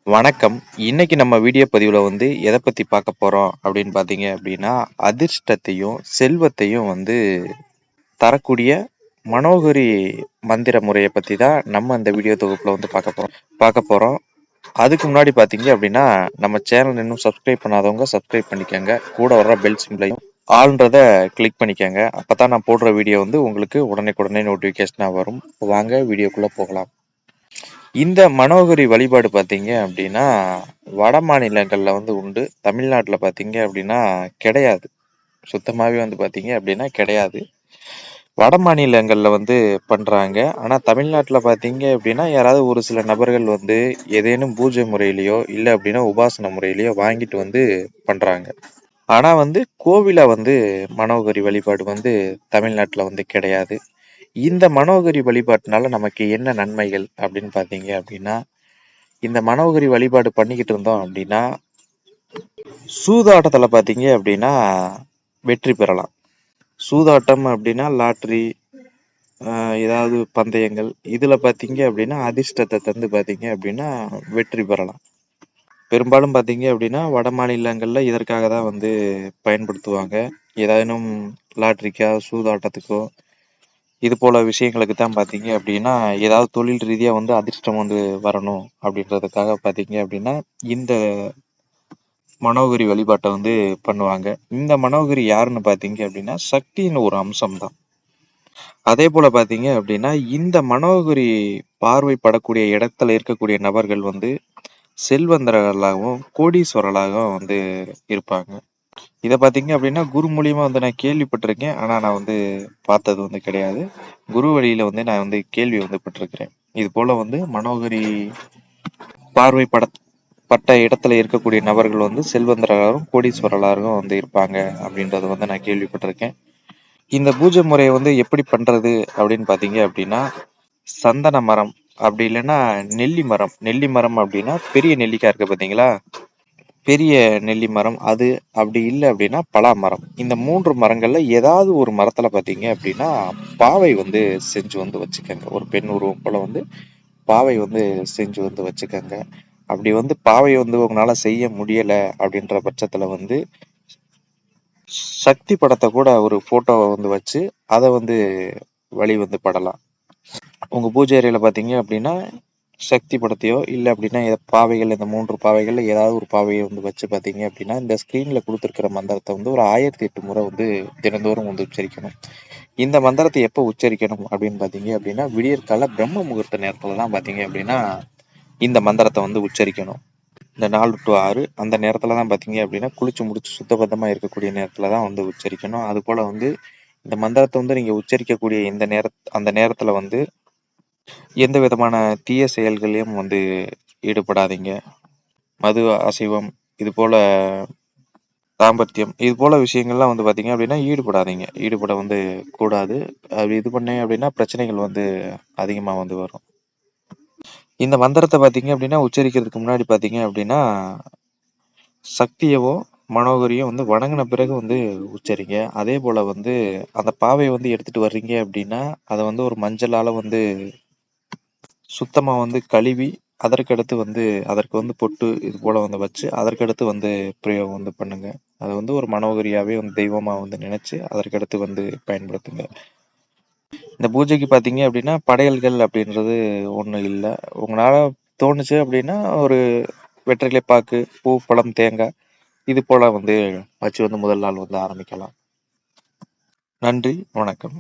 வணக்கம். இன்னைக்கு நம்ம வீடியோ பதிவுல எத பத்தி பார்க்க போறோம் அப்படின்னு பார்த்தீங்க அப்படின்னா, அதிர்ஷ்டத்தையும், செல்வத்தையும் தரக்கூடிய மனோகரி மந்திர முறைய பத்தி தான் நம்ம இந்த வீடியோ தொகுப்புல பார்க்க போறோம். அதுக்கு முன்னாடி பார்த்தீங்க அப்படின்னா, நம்ம சேனல் இன்னும் சப்ஸ்கிரைப் பண்ணாதவங்க சப்ஸ்கிரைப் பண்ணிக்கங்க. கூட வர்ற பெல் சிம்பலையும் ஆல்ன்றத கிளிக் பண்ணிக்கங்க. அப்பதான் நான் போடுற வீடியோ உங்களுக்கு உடனே நோட்டிஃபிகேஷனா வரும். வாங்க வீடியோக்குள்ள போகலாம். இந்த மனோகரி வழிபாடு பார்த்தீங்க அப்படின்னா, வட மாநிலங்கள்ல உண்டு. தமிழ்நாட்டுல பார்த்தீங்க அப்படின்னா கிடையாது. சுத்தமாவே பார்த்தீங்க அப்படின்னா கிடையாது. வட மாநிலங்கள்ல பண்றாங்க. ஆனா தமிழ்நாட்டுல பார்த்தீங்க அப்படின்னா, யாராவது ஒரு சில நபர்கள் ஏதேனும் பூஜை முறையிலயோ, இல்ல அப்படின்னா உபாசன முறையிலயோ வாங்கிட்டு பண்றாங்க. ஆனா கோவிலா மனோகரி வழிபாடு தமிழ்நாட்டுல கிடையாது. இந்த மனோகரி வழிபாட்டுனால நமக்கு என்ன நன்மைகள் அப்படின்னு பார்த்தீங்க அப்படின்னா, இந்த மனோகரி வழிபாடு பண்ணிக்கிட்டு இருந்தோம் அப்படின்னா, சூதாட்டத்துல பார்த்தீங்க அப்படின்னா வெற்றி பெறலாம். சூதாட்டம் அப்படின்னா லாட்டரி, ஏதாவது பந்தயங்கள் இதுல பார்த்தீங்க அப்படின்னா அதிர்ஷ்டத்தை தந்து பார்த்தீங்க அப்படின்னா வெற்றி பெறலாம். பெரும்பாலும் பார்த்தீங்க அப்படின்னா வட மாநிலங்கள்ல இதற்காக தான் பயன்படுத்துவாங்க. ஏதானும் லாட்டரிக்கா, சூதாட்டத்துக்கோ இது போல விஷயங்களுக்கு தான் பார்த்தீங்க அப்படின்னா, ஏதாவது தொழில் ரீதியா அதிர்ஷ்டம் வரணும் அப்படின்றதுக்காக பார்த்தீங்க அப்படின்னா, இந்த மனோகரி வழிபாட்டை பண்ணுவாங்க. இந்த மனோகரி யாருன்னு பார்த்தீங்க அப்படின்னா, சக்தியின் ஒரு அம்சம் தான். அதே போல பார்த்தீங்க அப்படின்னா, இந்த மனோகரி பார்வைப்படக்கூடிய இடத்துல இருக்கக்கூடிய நபர்கள் செல்வந்தர்களாகவும், கோடீஸ்வரர்களாகவும் இருப்பாங்க. இதை பார்த்தீங்க அப்படின்னா குரு மூலியமா நான் கேள்விப்பட்டிருக்கேன். ஆனா நான் பார்த்தது கிடையாது. குரு வழியில நான் கேள்வி பட்டிருக்கிறேன். இது போல மனோகரி பார்வைப்பட்ட இடத்துல இருக்கக்கூடிய நபர்கள் செல்வந்தராகவும் கோடீஸ்வரர்களாகவும் இருப்பாங்க அப்படின்றத நான் கேள்விப்பட்டிருக்கேன். இந்த பூஜை முறையை எப்படி பண்றது அப்படின்னு பார்த்தீங்க அப்படின்னா, சந்தன மரம் அப்படி இல்லைன்னா நெல்லி மரம் அப்படின்னா பெரிய நெல்லிக்காய் இருக்கு பார்த்தீங்களா, பெரிய நெல்லி மரம் அது, அப்படி இல்லை அப்படின்னா பலா மரம். இந்த 3 மரங்கள்ல ஏதாவது ஒரு மரத்துல பார்த்தீங்க அப்படின்னா பாவை செஞ்சு வச்சுக்கோங்க. ஒரு பெண் உருவம் போல பாவை செஞ்சு வச்சுக்கோங்க. அப்படி பாவை உங்களால செய்ய முடியல அப்படின்ற பட்சத்துல சக்தி படத்தை கூட ஒரு போட்டோவை வச்சு அதை வழி படலாம். உங்க பூஜை அறையில பாத்தீங்க அப்படின்னா சக்தி படத்தையோ இல்லை அப்படின்னா பாவைகள், இந்த 3 பாவைகள்ல ஏதாவது ஒரு பாவையை வச்சு பார்த்தீங்க அப்படின்னா இந்த ஸ்கிரீன்ல கொடுத்துருக்கிற மந்திரத்தை ஒரு 1008 முறை தினந்தோறும் உச்சரிக்கணும். இந்த மந்திரத்தை எப்போ உச்சரிக்கணும் அப்படின்னு பார்த்தீங்க அப்படின்னா, விடியற்கால பிரம்ம முகூர்த்த நேரத்துல தான் பார்த்தீங்க அப்படின்னா இந்த மந்திரத்தை உச்சரிக்கணும். இந்த 4 to 6 அந்த நேரத்துல தான் பார்த்தீங்க அப்படின்னா குளிச்சு முடிச்சு சுத்தபத்தமா இருக்கக்கூடிய நேரத்துல தான் உச்சரிக்கணும். அது போல இந்த மந்திரத்தை நீங்க உச்சரிக்கக்கூடிய அந்த நேரத்துல எந்த விதமான தீய செயல்களையும் ஈடுபடாதீங்க. மது, அசைவம், இது போல தாம்பத்தியம் இது போல விஷயங்கள்லாம் பாத்தீங்க அப்படின்னா ஈடுபட கூடாது. அப்படி இது பண்ணேன் அப்படின்னா பிரச்சனைகள் அதிகமா வரும். இந்த மந்திரத்தை பாத்தீங்க அப்படின்னா உச்சரிக்கிறதுக்கு முன்னாடி பாத்தீங்க அப்படின்னா சக்தியவோ மனோகரியும் வணங்கின பிறகு உச்சரிங்க. அதே போல அந்த பாவை எடுத்துட்டு வர்றீங்க அப்படின்னா அதை ஒரு மஞ்சளால சுத்தமா கழுவி அதற்கடுத்து அதற்கு பொட்டு இது போல வச்சு அதற்கடுத்து பிரயோகம் பண்ணுங்க. அது ஒரு மனோகரியாவே தெய்வமா நினைச்சு அதற்கடுத்து பயன்படுத்துங்க. இந்த பூஜைக்கு பாத்தீங்க அப்படின்னா படையல்கள் அப்படின்றது ஒண்ணும் இல்லை. உங்களால தோணுச்சு அப்படின்னா ஒரு வெற்றிலை பாக்கு, பூ, பழம், தேங்காய் இது போல வச்சு முதல் நாள் ஆரம்பிக்கலாம். நன்றி, வணக்கம்.